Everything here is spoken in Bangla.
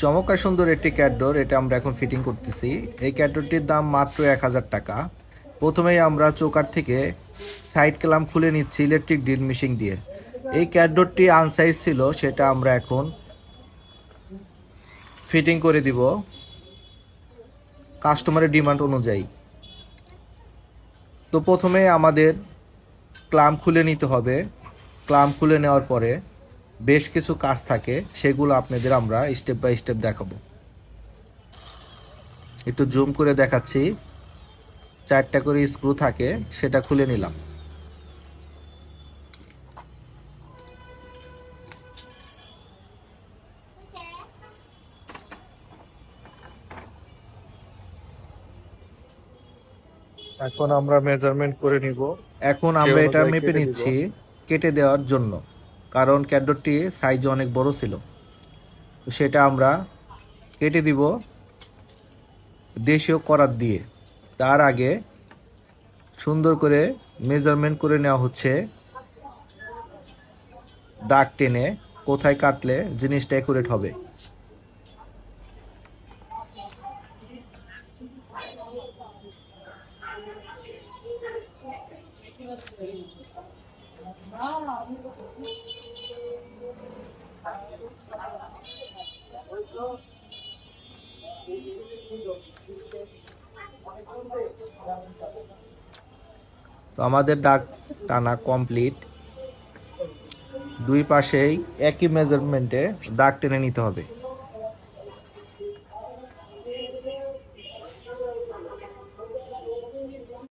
চমৎকার সুন্দর একটি ক্যাটডোর, এটা আমরা এখন ফিটিং করতেছি। এই ক্যাটডোরটির দাম মাত্র 1000 টাকা। প্রথমেই আমরা চোকার থেকে সাইড ক্ল্যাম্প খুলে নিচ্ছি ইলেকট্রিক ড্রিল মেশিন দিয়ে। এই ক্যাটডোরটি আনসাইজ ছিল, সেটা আমরা এখন ফিটিং করে দিব কাস্টমারের ডিমান্ড অনুযায়ী। তো প্রথমে আমাদের ক্ল্যাম্প খুলে নিতে হবে। ক্ল্যাম্প খুলে নেওয়ার পরে বেশ কিছু কাজ থাকে, সেগুলো আপনাদের আমরা স্টেপ বাই স্টেপ দেখাবো। একটু জুম করে দেখাচ্ছি। 4টা করে স্ক্রু থাকে, সেটা খুলে নিলাম। এখন আমরা মেজারমেন্ট করে নিব। এখন সে আমরা এটা অনুযায়ী মেপে কেটে দিব। নিচ্ছি কেটে দেওয়ার জন্য, কারণ ক্যাডরটি সাইজ অনেক বড় ছিল। তো সেটা আমরা কেটে দিব দেশীয় করাত দিয়ে। তার আগে সুন্দর করে মেজারমেন্ট করে নেওয়া হচ্ছে, দাগ টেনে কোথায় কাটলে জিনিসটা অ্যাকুরেট হবে। তো আমাদের দাগ টানা কমপ্লিট। দুই পাশেই একই মেজারমেন্টে দাগ টেনে নিতে হবে।